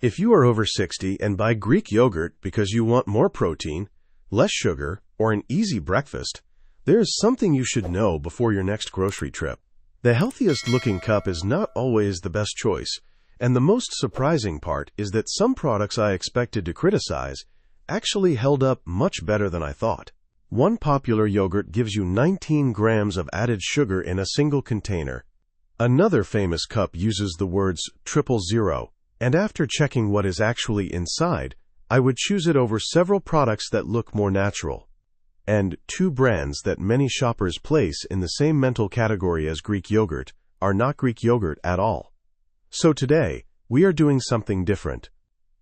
If you are over 60 and buy Greek yogurt because you want more protein, less sugar, or an easy breakfast, there is something you should know before your next grocery trip. The healthiest looking cup is not always the best choice, and the most surprising part is that some products I expected to criticize actually held up much better than I thought. One popular yogurt gives you 19 grams of added sugar in a single container. Another famous cup uses the words 000, and after checking what is actually inside, I would choose it over several products that look more natural. And two brands that many shoppers place in the same mental category as Greek yogurt are not Greek yogurt at all. So today, we are doing something different.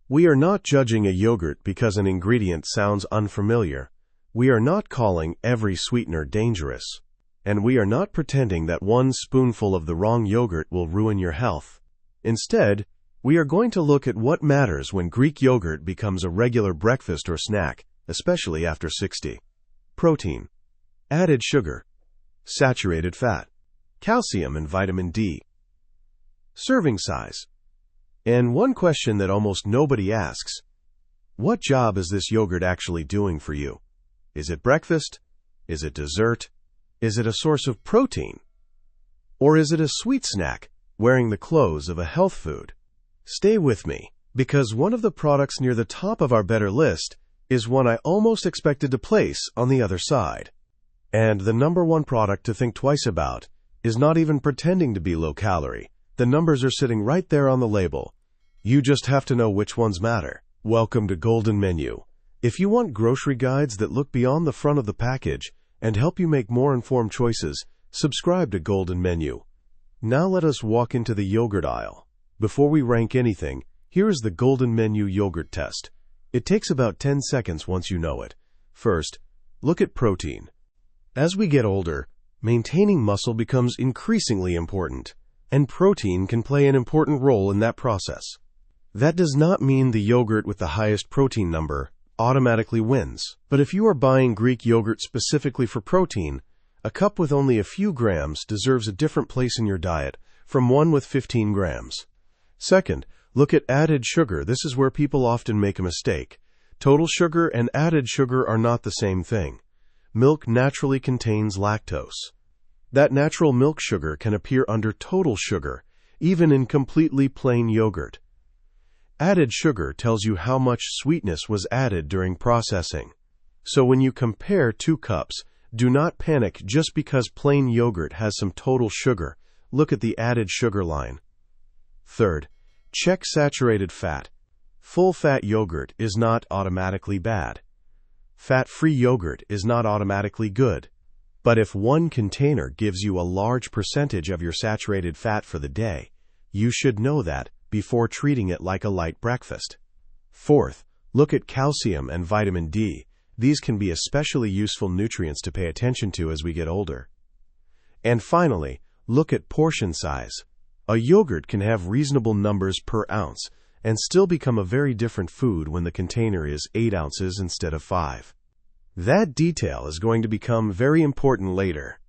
We are not judging a yogurt because an ingredient sounds unfamiliar. We are not calling every sweetener dangerous. And we are not pretending that one spoonful of the wrong yogurt will ruin your health. Instead, we are going to look at what matters when Greek yogurt becomes a regular breakfast or snack, especially after 60. Protein, added sugar, saturated fat, calcium and vitamin D. Serving size. And one question that almost nobody asks: what job is this yogurt actually doing for you? Is it breakfast? Is it dessert? Is it a source of protein? Or is it a sweet snack, wearing the clothes of a health food? Stay with me, because one of the products near the top of our better list is one I almost expected to place on the other side. And the number one product to think twice about is not even pretending to be low-calorie. The numbers are sitting right there on the label. You just have to know which ones matter. Welcome to Golden Menu. If you want grocery guides that look beyond the front of the package and help you make more informed choices, subscribe to Golden Menu. Now let us walk into the yogurt aisle. Before we rank anything, here is the Golden Menu yogurt test. It takes about 10 seconds once you know it. First, look at protein. As we get older, maintaining muscle becomes increasingly important, and protein can play an important role in that process. That does not mean the yogurt with the highest protein number automatically wins. But if you are buying Greek yogurt specifically for protein, a cup with only a few grams deserves a different place in your diet from one with 15 grams. Second, look at added sugar. This is where people often make a mistake. Total sugar and added sugar are not the same thing. Milk naturally contains lactose. That natural milk sugar can appear under total sugar, even in completely plain yogurt. Added sugar tells you how much sweetness was added during processing. So when you compare two cups, do not panic just because plain yogurt has some total sugar. Look at the added sugar line. Third, check saturated fat. Full-fat yogurt is not automatically bad. Fat-free yogurt is not automatically good. But if one container gives you a large percentage of your saturated fat for the day, you should know that before treating it like a light breakfast. Fourth, look at calcium and vitamin D. These can be especially useful nutrients to pay attention to as we get older. And finally, look at portion size. A yogurt can have reasonable numbers per ounce and still become a very different food when the container is 8 ounces instead of 5. That detail is going to become very important later.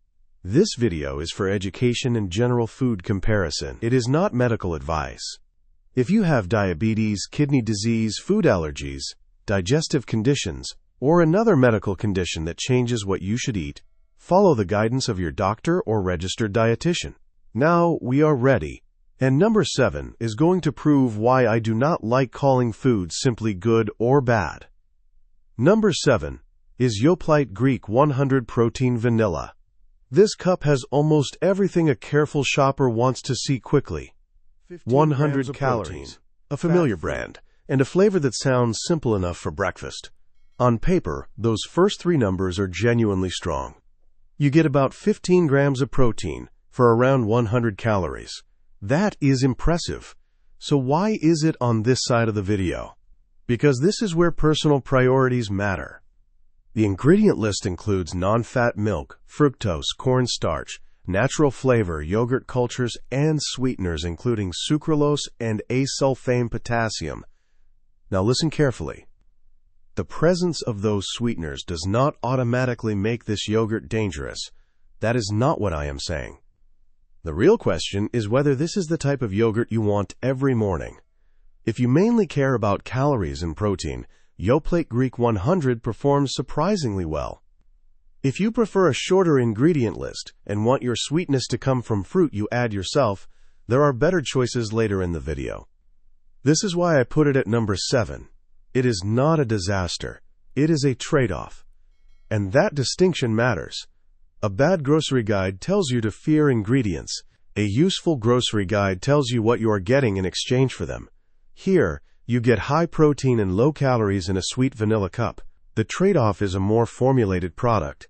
This video is for education and general food comparison. It is not medical advice. If you have diabetes, kidney disease, food allergies, digestive conditions, or another medical condition that changes what you should eat, follow the guidance of your doctor or registered dietitian. Now we are ready. And number 7 is going to prove why I do not like calling food simply good or bad. Number 7 is Yoplait Greek 100 Protein Vanilla. This cup has almost everything a careful shopper wants to see quickly. 100 calories, a familiar brand, and a flavor that sounds simple enough for breakfast. On paper, those first 3 numbers are genuinely strong. You get about 15 grams of protein for around 100 calories. That is impressive. So why is it on this side of the video? Because this is where personal priorities matter. The ingredient list includes non-fat milk, fructose, cornstarch, natural flavor, yogurt cultures, and sweeteners including sucralose and asulfame potassium. Now listen carefully. The presence of those sweeteners does not automatically make this yogurt dangerous. That is not what I am saying. The real question is whether this is the type of yogurt you want every morning. If you mainly care about calories and protein, Yoplait Greek 100 performs surprisingly well. If you prefer a shorter ingredient list and want your sweetness to come from fruit you add yourself, there are better choices later in the video. This is why I put it at number 7. It is not a disaster. It is a trade-off. And that distinction matters. A bad grocery guide tells you to fear ingredients. A useful grocery guide tells you what you are getting in exchange for them. Here, you get high protein and low calories in a sweet vanilla cup. The trade-off is a more formulated product.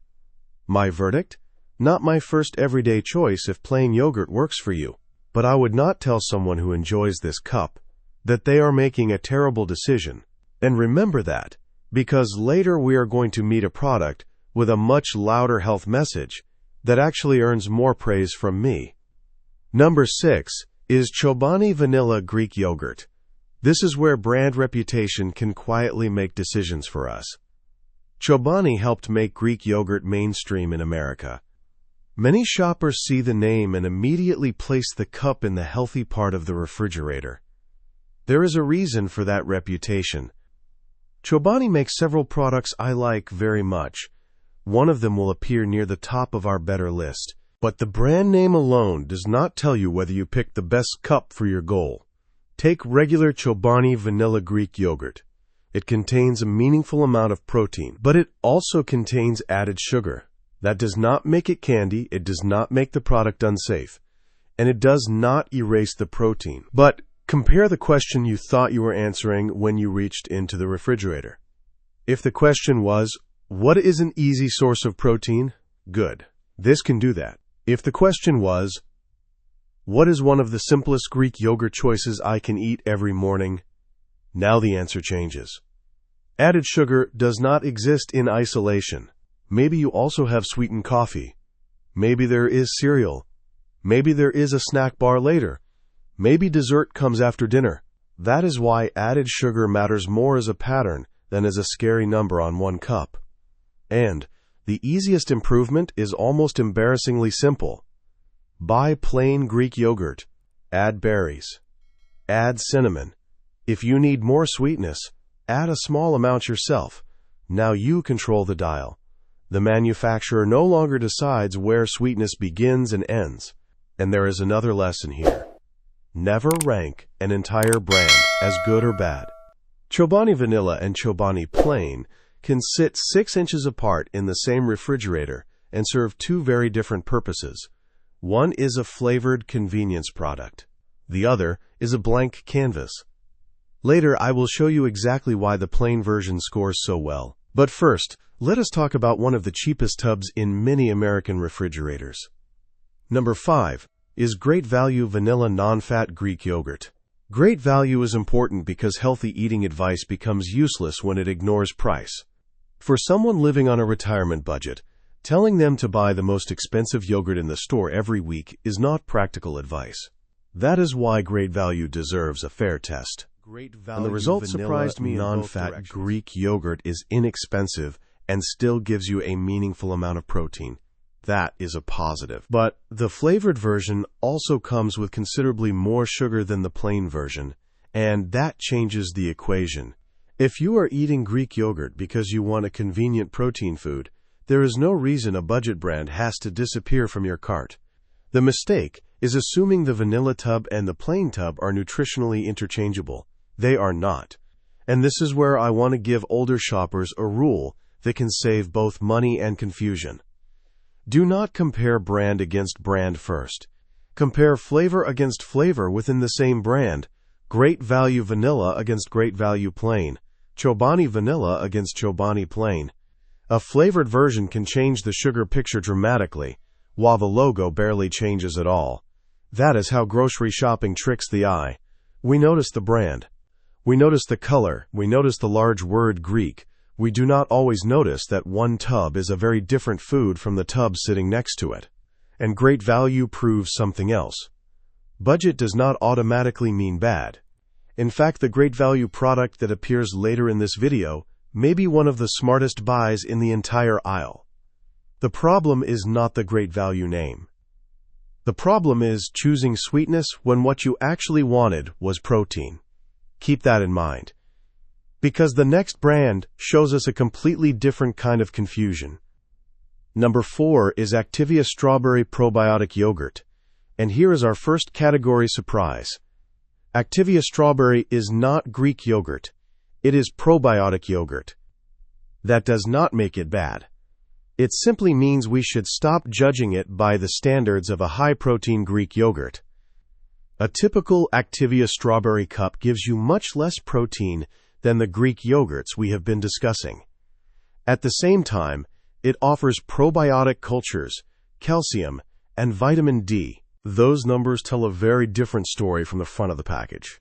My verdict? Not my first everyday choice if plain yogurt works for you. But I would not tell someone who enjoys this cup that they are making a terrible decision. And remember that, because later we are going to meet a product with a much louder health message that actually earns more praise from me. Number 6 is Chobani Vanilla Greek Yogurt. This is where brand reputation can quietly make decisions for us. Chobani helped make Greek yogurt mainstream in America. Many shoppers see the name and immediately place the cup in the healthy part of the refrigerator. There is a reason for that reputation. Chobani makes several products I like very much. One of them will appear near the top of our better list. But the brand name alone does not tell you whether you picked the best cup for your goal. Take regular Chobani Vanilla Greek Yogurt. It contains a meaningful amount of protein, but it also contains added sugar. That does not make it candy, it does not make the product unsafe, and it does not erase the protein. But compare the question you thought you were answering when you reached into the refrigerator. If the question was, what is an easy source of protein? Good. This can do that. If the question was, what is one of the simplest Greek yogurt choices I can eat every morning? Now the answer changes. Added sugar does not exist in isolation. Maybe you also have sweetened coffee. Maybe there is cereal. Maybe there is a snack bar later. Maybe dessert comes after dinner. That is why added sugar matters more as a pattern than as a scary number on one cup. And the easiest improvement is almost embarrassingly simple. Buy plain Greek yogurt. Add berries. Add cinnamon. If you need more sweetness, add a small amount yourself. Now you control the dial. The manufacturer no longer decides where sweetness begins and ends. And there is another lesson here. Never rank an entire brand as good or bad. Chobani Vanilla and Chobani Plain can sit 6 inches apart in the same refrigerator and serve two very different purposes. One is a flavored convenience product. The other is a blank canvas. Later, I will show you exactly why the plain version scores so well. But first, let us talk about one of the cheapest tubs in many American refrigerators. Number 5 is Great Value Vanilla Non-Fat Greek Yogurt. Great value is important because healthy eating advice becomes useless when it ignores price. For someone living on a retirement budget, telling them to buy the most expensive yogurt in the store every week is not practical advice. That is why Great Value deserves a fair test. And the result surprised me. Non-fat Greek yogurt is inexpensive and still gives you a meaningful amount of protein. That is a positive. But the flavored version also comes with considerably more sugar than the plain version, and that changes the equation. If you are eating Greek yogurt because you want a convenient protein food, there is no reason a budget brand has to disappear from your cart. The mistake is assuming the vanilla tub and the plain tub are nutritionally interchangeable. They are not. And this is where I want to give older shoppers a rule that can save both money and confusion. Do not compare brand against brand first. Compare flavor against flavor within the same brand. Great Value Vanilla against Great Value Plain. Chobani Vanilla against Chobani Plain. A flavored version can change the sugar picture dramatically, while the logo barely changes at all. That is how grocery shopping tricks the eye. We notice the brand. We notice the color. We notice the large word Greek. We do not always notice that one tub is a very different food from the tub sitting next to it. And Great Value proves something else. Budget does not automatically mean bad. In fact, the Great Value product that appears later in this video may be one of the smartest buys in the entire aisle. The problem is not the Great Value name. The problem is choosing sweetness when what you actually wanted was protein. Keep that in mind. Because the next brand shows us a completely different kind of confusion. Number 4 is Activia Strawberry Probiotic Yogurt. And here is our first category surprise. Activia Strawberry is not Greek yogurt. It is probiotic yogurt. That does not make it bad. It simply means we should stop judging it by the standards of a high-protein Greek yogurt. A typical Activia Strawberry cup gives you much less protein than the Greek yogurts we have been discussing. At the same time, it offers probiotic cultures, calcium, and vitamin D. Those numbers tell a very different story from the front of the package.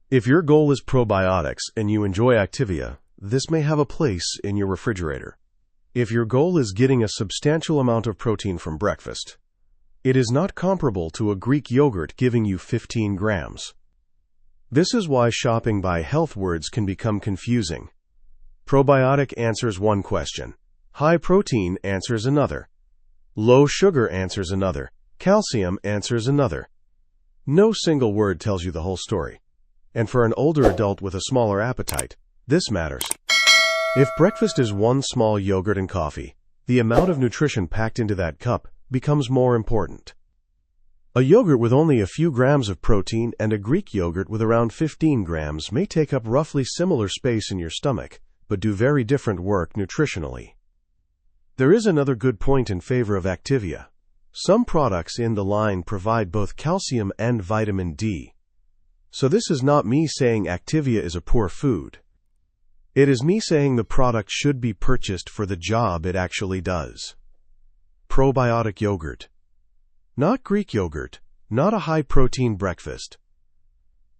If your goal is probiotics and you enjoy Activia, this may have a place in your refrigerator. If your goal is getting a substantial amount of protein from breakfast, it is not comparable to a Greek yogurt giving you 15 grams. This is why shopping by health words can become confusing. Probiotic answers one question. High protein answers another. Low sugar answers another. Calcium answers another. No single word tells you the whole story. And for an older adult with a smaller appetite, this matters. If breakfast is one small yogurt and coffee, the amount of nutrition packed into that cup becomes more important. A yogurt with only a few grams of protein and a Greek yogurt with around 15 grams may take up roughly similar space in your stomach, but do very different work nutritionally. There is another good point in favor of Activia. Some products in the line provide both calcium and vitamin D. So this is not me saying Activia is a poor food. It is me saying the product should be purchased for the job it actually does. Probiotic yogurt. Not Greek yogurt, not a high-protein breakfast.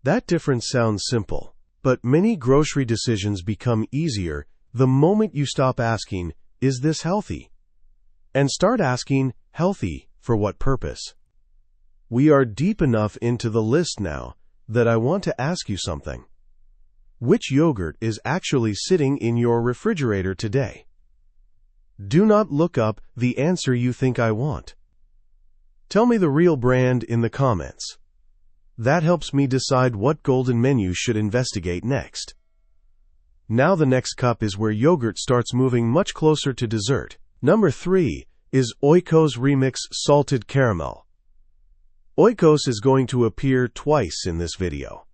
That difference sounds simple, but many grocery decisions become easier the moment you stop asking, "Is this healthy?" and start asking, "Healthy for what purpose?" We are deep enough into the list now that I want to ask you something. Which yogurt is actually sitting in your refrigerator today? Do not look up the answer you think I want. Tell me the real brand in the comments. That helps me decide what golden menu should investigate next. Now the next cup is where yogurt starts moving much closer to dessert. Number 3 is Oikos Remix Salted Caramel. Oikos is going to appear twice in this video.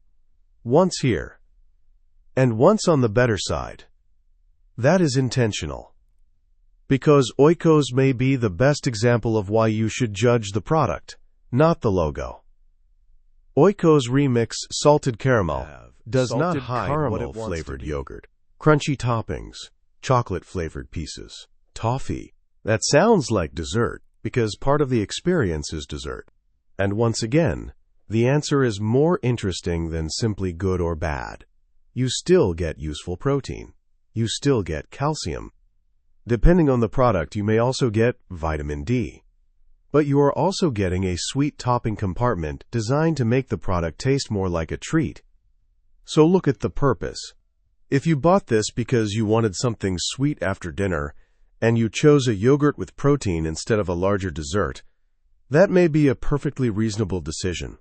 Once here, and once on the better side. That is intentional. Because Oikos may be the best example of why you should judge the product, not the logo. Oikos Remix Salted Caramel does not hide caramel-flavored yogurt, crunchy toppings, chocolate-flavored pieces, toffee. That sounds like dessert, because part of the experience is dessert. And once again, the answer is more interesting than simply good or bad. You still get useful protein. You still get calcium. Depending on the product, you may also get vitamin D. But you are also getting a sweet topping compartment designed to make the product taste more like a treat. So look at the purpose. If you bought this because you wanted something sweet after dinner, and you chose a yogurt with protein instead of a larger dessert, that may be a perfectly reasonable decision.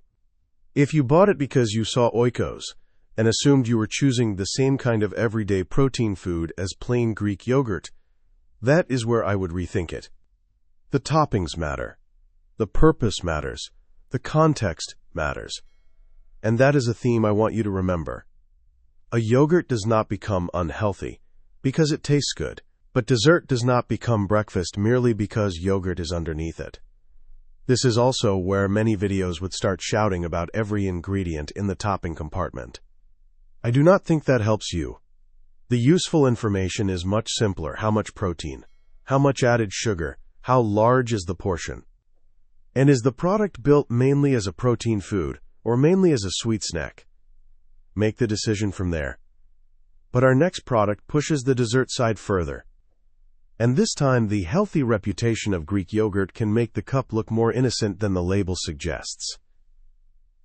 If you bought it because you saw Oikos and assumed you were choosing the same kind of everyday protein food as plain Greek yogurt, that is where I would rethink it. The toppings matter. The purpose matters. The context matters. And that is a theme I want you to remember. A yogurt does not become unhealthy because it tastes good, but dessert does not become breakfast merely because yogurt is underneath it. This is also where many videos would start shouting about every ingredient in the topping compartment. I do not think that helps you. The useful information is much simpler. How much protein? How much added sugar? How large is the portion? And is the product built mainly as a protein food or mainly as a sweet snack? Make the decision from there. But our next product pushes the dessert side further. And this time, the healthy reputation of Greek yogurt can make the cup look more innocent than the label suggests.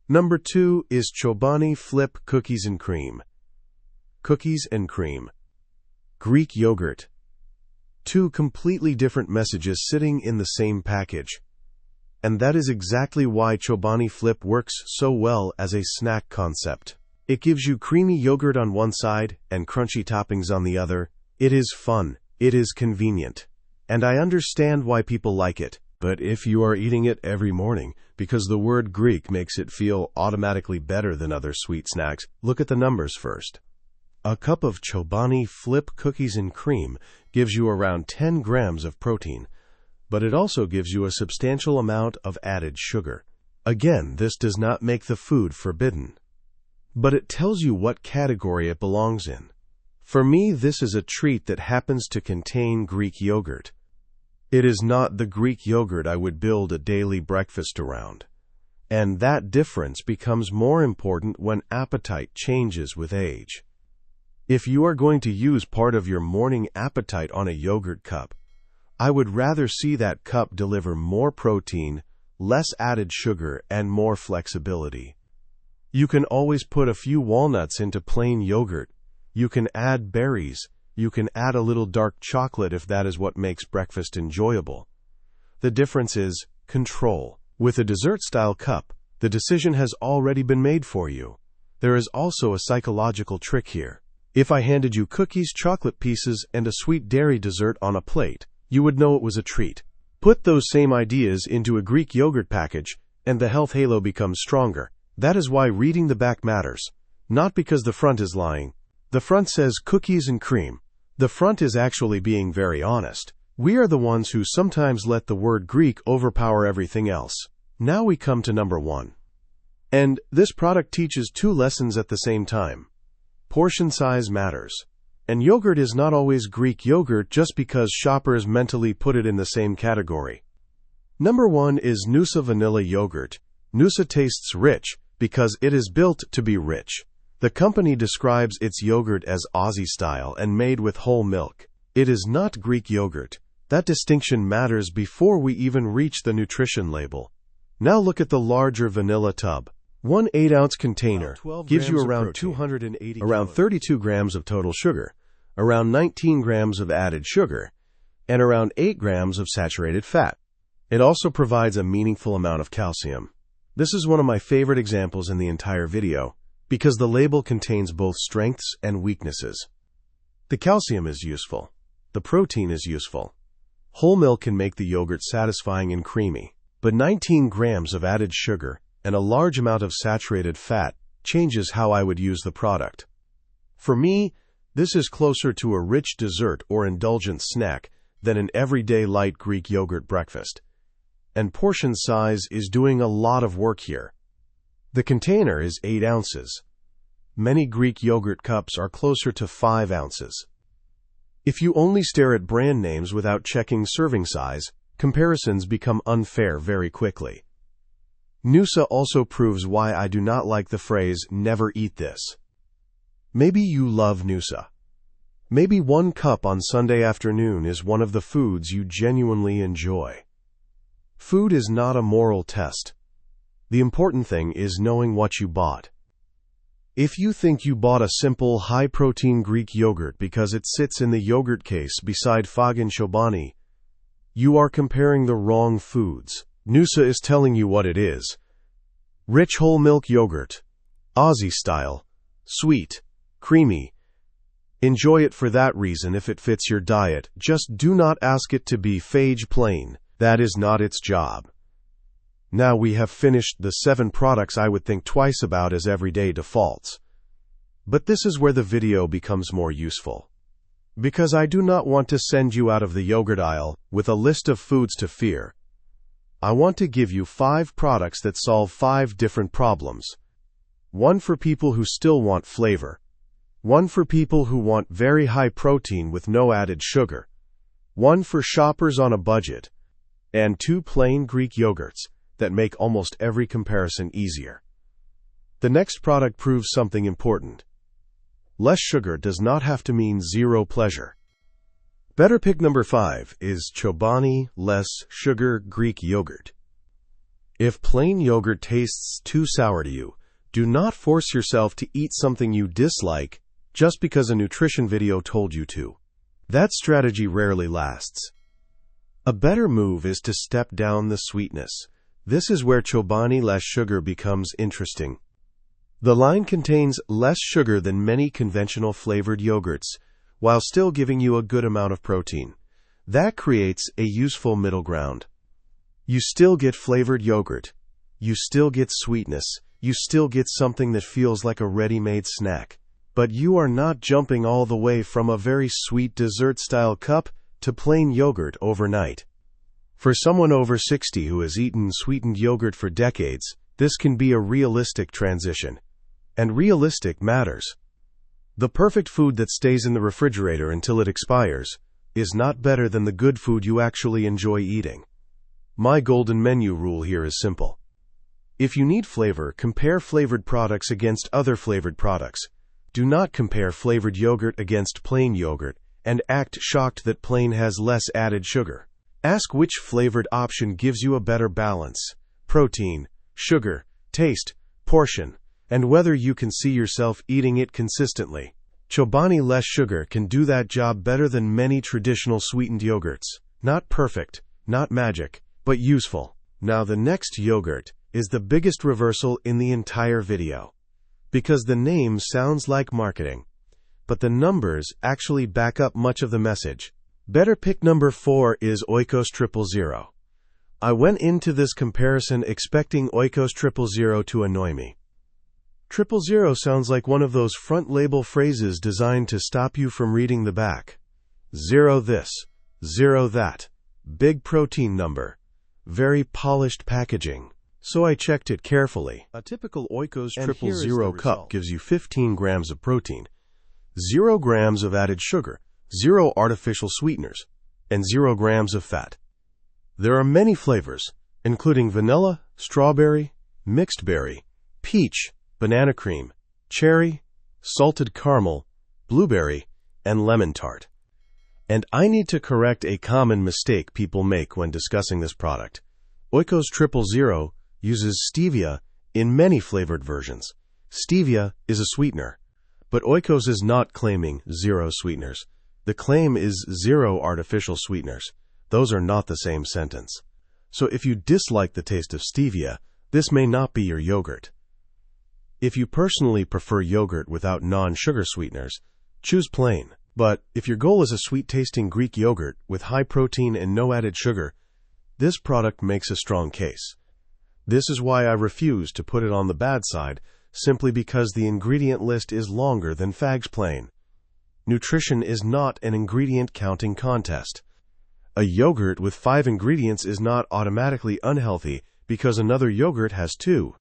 Number 2 is Chobani Flip Cookies and Cream. Cookies and cream. Greek yogurt. Two completely different messages sitting in the same package. And that is exactly why Chobani Flip works so well as a snack concept. It gives you creamy yogurt on one side and crunchy toppings on the other. It is fun. It is convenient. And I understand why people like it. But if you are eating it every morning because the word Greek makes it feel automatically better than other sweet snacks, look at the numbers first. A cup of Chobani Flip cookies and cream gives you around 10 grams of protein, but it also gives you a substantial amount of added sugar. Again, this does not make the food forbidden, but it tells you what category it belongs in. For me, this is a treat that happens to contain Greek yogurt. It is not the Greek yogurt I would build a daily breakfast around. And that difference becomes more important when appetite changes with age. If you are going to use part of your morning appetite on a yogurt cup, I would rather see that cup deliver more protein, less added sugar, and more flexibility. You can always put a few walnuts into plain yogurt. You can add berries. You can add a little dark chocolate if that is what makes breakfast enjoyable. The difference is control. With a dessert-style cup, the decision has already been made for you. There is also a psychological trick here. If I handed you cookies, chocolate pieces, and a sweet dairy dessert on a plate, you would know it was a treat. Put those same ideas into a Greek yogurt package, and the health halo becomes stronger. That is why reading the back matters. Not because the front is lying. The front says cookies and cream. The front is actually being very honest. We are the ones who sometimes let the word Greek overpower everything else. Now we come to number 1. And this product teaches 2 lessons at the same time. Portion size matters. And yogurt is not always Greek yogurt just because shoppers mentally put it in the same category. Number 1 is Noosa vanilla yogurt. Noosa tastes rich because it is built to be rich. The company describes its yogurt as Aussie style and made with whole milk. It is not Greek yogurt. That distinction matters before we even reach the nutrition label. Now look at the larger vanilla tub. One 8-ounce container gives you around 32 grams of total sugar, around 19 grams of added sugar, and around 8 grams of saturated fat. It also provides a meaningful amount of calcium. This is one of my favorite examples in the entire video, because the label contains both strengths and weaknesses. The calcium is useful. The protein is useful. Whole milk can make the yogurt satisfying and creamy, but 19 grams of added sugar and a large amount of saturated fat changes how I would use the product. For me, this is closer to a rich dessert or indulgent snack than an everyday light Greek yogurt breakfast. And portion size is doing a lot of work here. The container is 8 ounces. Many Greek yogurt cups are closer to 5 ounces. If you only stare at brand names without checking serving size, comparisons become unfair very quickly. Noosa also proves why I do not like the phrase, "never eat this." Maybe you love Noosa. Maybe 1 cup on Sunday afternoon is one of the foods you genuinely enjoy. Food is not a moral test. The important thing is knowing what you bought. If you think you bought a simple, high-protein Greek yogurt because it sits in the yogurt case beside FAGE and Chobani, you are comparing the wrong foods. Noosa is telling you what it is. Rich whole milk yogurt. Aussie style. Sweet. Creamy. Enjoy it for that reason if it fits your diet. Just do not ask it to be FAGE plain. That is not its job. Now we have finished the 7 products I would think twice about as everyday defaults. But this is where the video becomes more useful. Because I do not want to send you out of the yogurt aisle with a list of foods to fear. I want to give you 5 products that solve 5 different problems. 1 for people who still want flavor. 1 for people who want very high protein with no added sugar. 1 for shoppers on a budget. And 2 plain Greek yogurts that make almost every comparison easier. The next product proves something important. Less sugar does not have to mean zero pleasure. Better pick number 5 is Chobani less sugar Greek yogurt. If plain yogurt tastes too sour to you, do not force yourself to eat something you dislike just because a nutrition video told you to. That strategy rarely lasts. A better move is to step down the sweetness. This is where Chobani less sugar becomes interesting. The line contains less sugar than many conventional flavored yogurts, while still giving you a good amount of protein. That creates a useful middle ground. You still get flavored yogurt. You still get sweetness. You still get something that feels like a ready-made snack. But you are not jumping all the way from a very sweet dessert-style cup to plain yogurt overnight. For someone over 60 who has eaten sweetened yogurt for decades, this can be a realistic transition. And realistic matters. The perfect food that stays in the refrigerator until it expires is not better than the good food you actually enjoy eating. My golden menu rule here is simple. If you need flavor, compare flavored products against other flavored products. Do not compare flavored yogurt against plain yogurt and act shocked that plain has less added sugar. Ask which flavored option gives you a better balance: protein, sugar, taste, portion, and whether you can see yourself eating it consistently. Chobani less sugar can do that job better than many traditional sweetened yogurts. Not perfect, not magic, but useful. Now the next yogurt is the biggest reversal in the entire video. Because the name sounds like marketing, but the numbers actually back up much of the message. Better pick number 4 is Oikos 000. I went into this comparison expecting Oikos 000 to annoy me. 000 sounds like one of those front label phrases designed to stop you from reading the back. 0 this, 0 that. Big protein number. Very polished packaging. So I checked it carefully. A typical Oikos 000 cup gives you 15 grams of protein, 0 grams of added sugar, 0 artificial sweeteners, and 0 grams of fat. There are many flavors, including vanilla, strawberry, mixed berry, peach, banana cream, cherry, salted caramel, blueberry, and lemon tart. And I need to correct a common mistake people make when discussing this product. Oikos 000 uses stevia in many flavored versions. Stevia is a sweetener, but Oikos is not claiming 0 sweeteners. The claim is 0 artificial sweeteners. Those are not the same sentence. So if you dislike the taste of stevia, this may not be your yogurt. If you personally prefer yogurt without non-sugar sweeteners, choose plain. But if your goal is a sweet-tasting Greek yogurt with high protein and no added sugar, this product makes a strong case. This is why I refuse to put it on the bad side, simply because the ingredient list is longer than FAGE plain. Nutrition is not an ingredient counting contest. A yogurt with 5 ingredients is not automatically unhealthy because another yogurt has 2.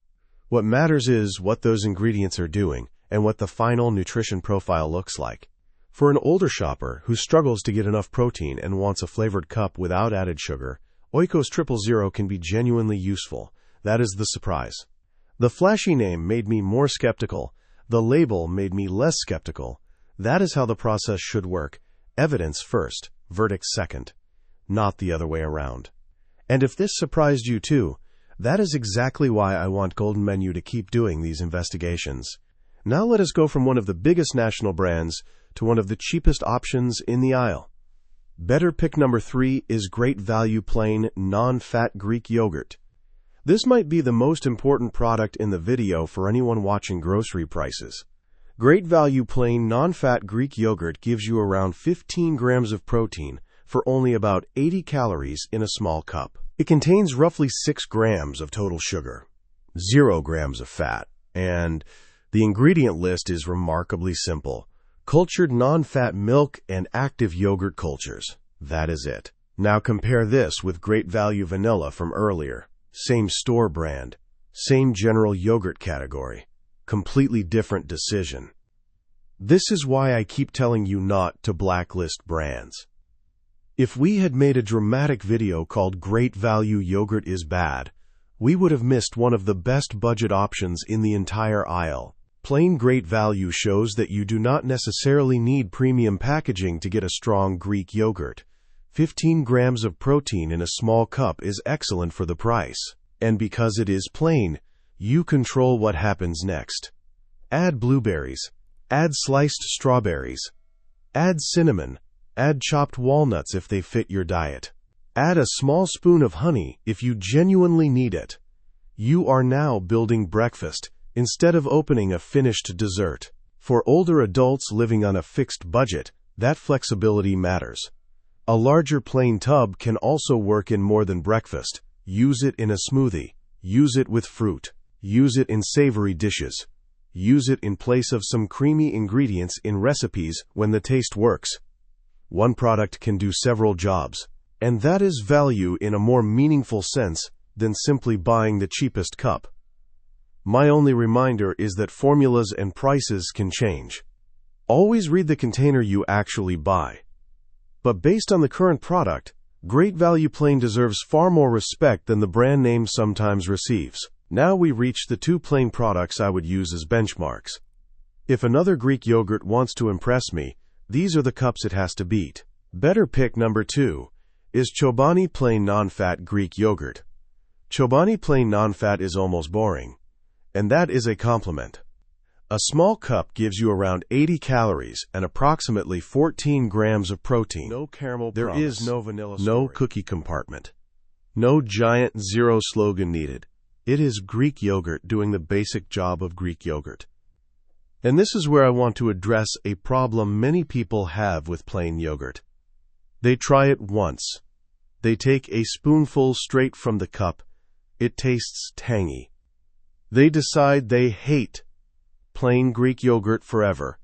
What matters is what those ingredients are doing and what the final nutrition profile looks like. For an older shopper who struggles to get enough protein and wants a flavored cup without added sugar, Oikos 000 can be genuinely useful. That is the surprise. The flashy name made me more skeptical. The label made me less skeptical. That is how the process should work. Evidence first, verdict second. Not the other way around. And if this surprised you too, that is exactly why I want Golden Menu to keep doing these investigations. Now let us go from one of the biggest national brands to one of the cheapest options in the aisle. Better pick number 3 is Great Value Plain Non-Fat Greek Yogurt. This might be the most important product in the video for anyone watching grocery prices. Great Value Plain Non-Fat Greek Yogurt gives you around 15 grams of protein for only about 80 calories in a small cup. It contains roughly 6 grams of total sugar, 0 grams of fat, and the ingredient list is remarkably simple. Cultured non-fat milk and active yogurt cultures. That is it. Now compare this with Great Value Vanilla from earlier. Same store brand, same general yogurt category. Completely different decision. This is why I keep telling you not to blacklist brands. If we had made a dramatic video called Great Value Yogurt is Bad, we would have missed one of the best budget options in the entire aisle. Plain Great Value shows that you do not necessarily need premium packaging to get a strong Greek yogurt. 15 grams of protein in a small cup is excellent for the price. And because it is plain, you control what happens next. Add blueberries. Add sliced strawberries. Add cinnamon. Add chopped walnuts if they fit your diet. Add a small spoon of honey if you genuinely need it. You are now building breakfast, instead of opening a finished dessert. For older adults living on a fixed budget, that flexibility matters. A larger plain tub can also work in more than breakfast. Use it in a smoothie. Use it with fruit. Use it in savory dishes. Use it in place of some creamy ingredients in recipes when the taste works. One product can do several jobs, and that is value in a more meaningful sense than simply buying the cheapest cup. My only reminder is that formulas and prices can change. Always read the container you actually buy. But based on the current product, Great Value Plain deserves far more respect than the brand name sometimes receives. Now we reach the 2 plain products I would use as benchmarks. If another Greek yogurt wants to impress me, these are the cups it has to beat. Better pick number 2 is Chobani Plain Non-Fat Greek Yogurt. Chobani Plain Non-Fat is almost boring, and that is a compliment. A small cup gives you around 80 calories and approximately 14 grams of protein. No caramel promise. There is no vanilla story. No cookie compartment. No giant zero slogan needed. It is Greek yogurt doing the basic job of Greek yogurt. And this is where I want to address a problem many people have with plain yogurt. They try it once. They take a spoonful straight from the cup. It tastes tangy. They decide they hate plain Greek yogurt forever.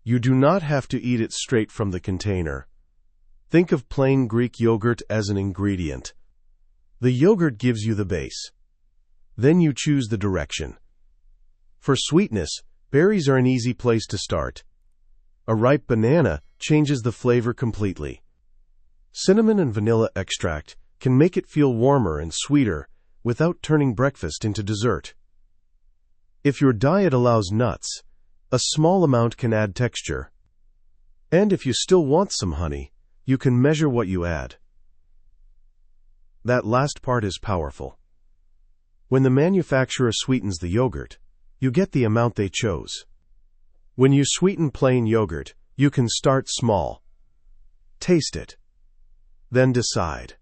You do not have to eat it straight from the container. Think of plain Greek yogurt as an ingredient. The yogurt gives you the base. Then you choose the direction. For sweetness, berries are an easy place to start. A ripe banana changes the flavor completely. Cinnamon and vanilla extract can make it feel warmer and sweeter without turning breakfast into dessert. If your diet allows nuts, a small amount can add texture. And if you still want some honey, you can measure what you add. That last part is powerful. When the manufacturer sweetens the yogurt, you get the amount they chose. When you sweeten plain yogurt, you can start small. Taste it. Then decide.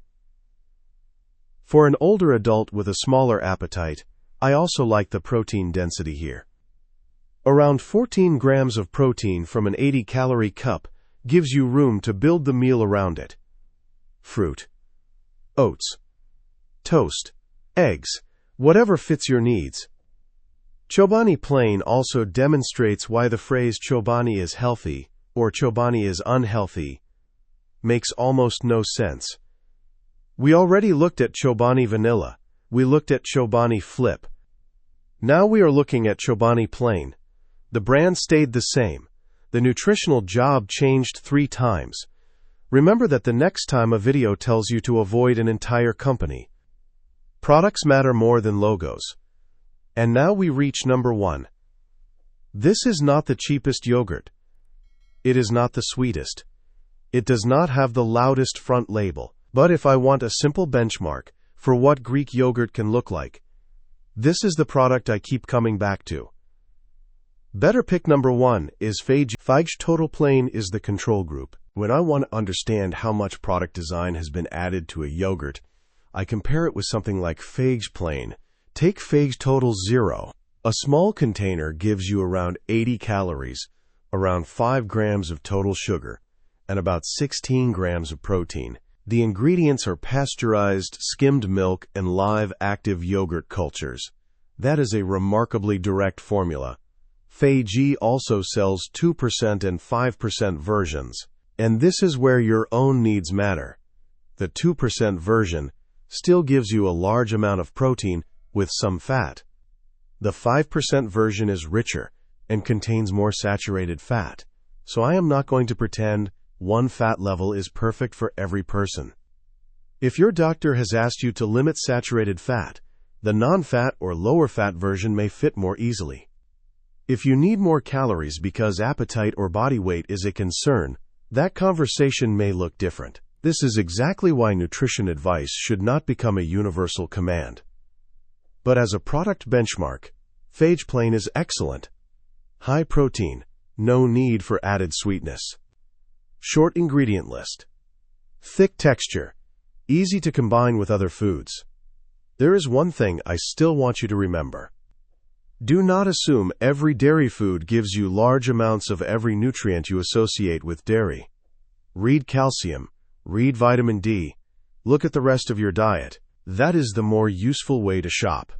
For an older adult with a smaller appetite, I also like the protein density here. Around 14 grams of protein from an 80-calorie cup gives you room to build the meal around it. Fruit, oats, toast, eggs, whatever fits your needs. Chobani Plain also demonstrates why the phrase Chobani is healthy or Chobani is unhealthy makes almost no sense. We already looked at Chobani Vanilla. We looked at Chobani Flip. Now we are looking at Chobani Plain. The brand stayed the same. The nutritional job changed 3 times. Remember that the next time a video tells you to avoid an entire company. Products matter more than logos. And now we reach number 1. This is not the cheapest yogurt. It is not the sweetest. It does not have the loudest front label. But if I want a simple benchmark for what Greek yogurt can look like, this is the product I keep coming back to. Better pick number 1 is FAGE. FAGE Total Plain is the control group. When I want to understand how much product design has been added to a yogurt, I compare it with something like FAGE Plain. Take FAGE Total 0. A small container gives you around 80 calories, around 5 grams of total sugar, and about 16 grams of protein. The ingredients are pasteurized, skimmed milk, and live active yogurt cultures. That is a remarkably direct formula. FAGE also sells 2% and 5% versions, and this is where your own needs matter. The 2% version still gives you a large amount of protein with some fat. The 5% version is richer and contains more saturated fat, so I am not going to pretend one fat level is perfect for every person. If your doctor has asked you to limit saturated fat, the non-fat or lower fat version may fit more easily. If you need more calories because appetite or body weight is a concern, that conversation may look different. This is exactly why nutrition advice should not become a universal command. But as a product benchmark, FAGE Plain is excellent. High protein, no need for added sweetness. Short ingredient list. Thick texture, easy to combine with other foods. There is one thing I still want you to remember. Do not assume every dairy food gives you large amounts of every nutrient you associate with dairy. Read calcium, read vitamin D, look at the rest of your diet. That is the more useful way to shop.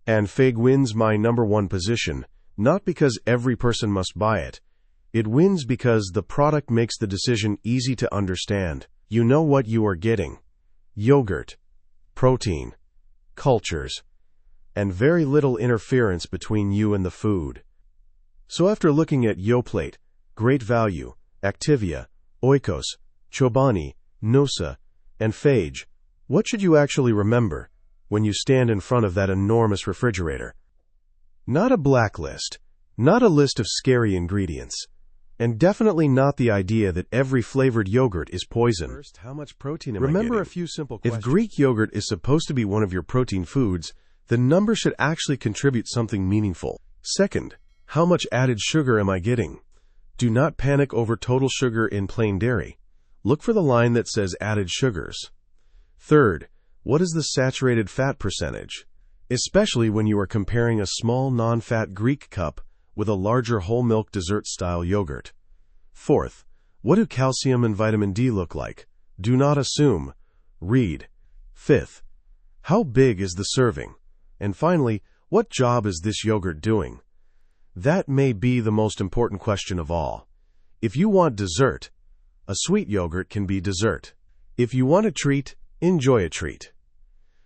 And FAGE wins my #1 position, not because every person must buy it. It wins because the product makes the decision easy to understand. You know what you are getting. Yogurt, protein, cultures, and very little interference between you and the food. So after looking at Yoplait, Great Value, Activia, Oikos, Chobani, Noosa, and FAGE, what should you actually remember when you stand in front of that enormous refrigerator? Not a blacklist, not a list of scary ingredients, and definitely not the idea that every flavored yogurt is poison. First, how much protein am I getting? Remember a few simple questions. If Greek yogurt is supposed to be one of your protein foods, the number should actually contribute something meaningful. Second, how much added sugar am I getting? Do not panic over total sugar in plain dairy. Look for the line that says added sugars. Third, what is the saturated fat percentage? Especially when you are comparing a small non-fat Greek cup with a larger whole milk dessert-style yogurt. Fourth, what do calcium and vitamin D look like? Do not assume. Read. Fifth, how big is the serving? And finally, what job is this yogurt doing? That may be the most important question of all. If you want dessert, a sweet yogurt can be dessert. If you want a treat, enjoy a treat.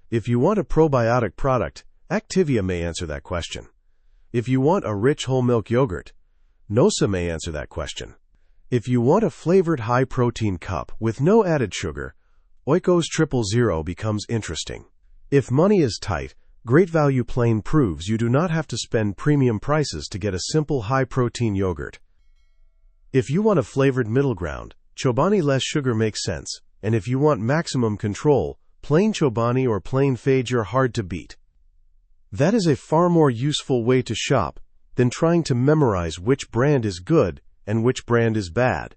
If you want a probiotic product, Activia may answer that question. If you want a rich whole milk yogurt, Noosa may answer that question. If you want a flavored high-protein cup with no added sugar, Oikos 000 becomes interesting. If money is tight, Great Value Plain proves you do not have to spend premium prices to get a simple high-protein yogurt. If you want a flavored middle ground, Chobani less sugar makes sense, and if you want maximum control, plain Chobani or plain FAGE are hard to beat. That is a far more useful way to shop than trying to memorize which brand is good and which brand is bad.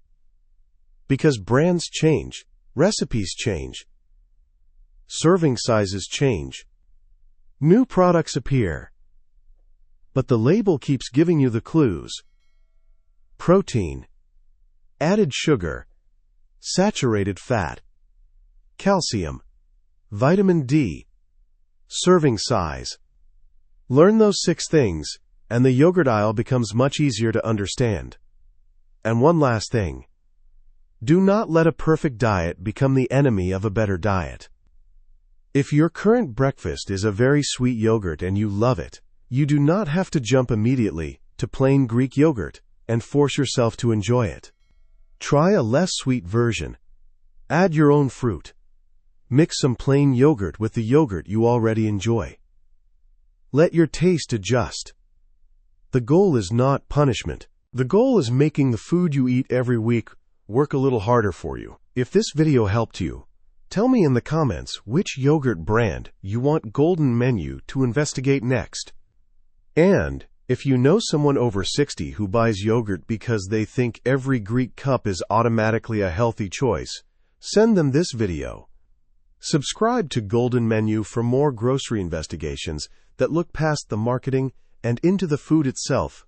Because brands change, recipes change, serving sizes change, new products appear. But the label keeps giving you the clues. Protein, added sugar, saturated fat, calcium, vitamin D, serving size. Learn those 6 things, and the yogurt aisle becomes much easier to understand. And one last thing. Do not let a perfect diet become the enemy of a better diet. If your current breakfast is a very sweet yogurt and you love it, you do not have to jump immediately to plain Greek yogurt and force yourself to enjoy it. Try a less sweet version. Add your own fruit. Mix some plain yogurt with the yogurt you already enjoy. Let your taste adjust. The goal is not punishment. The goal is making the food you eat every week work a little harder for you. If this video helped you, tell me in the comments which yogurt brand you want Golden Menu to investigate next. And if you know someone over 60 who buys yogurt because they think every Greek cup is automatically a healthy choice, send them this video. Subscribe to Golden Menu for more grocery investigations that look past the marketing and into the food itself.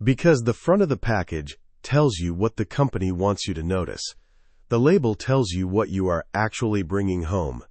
Because the front of the package tells you what the company wants you to notice. The label tells you what you are actually bringing home.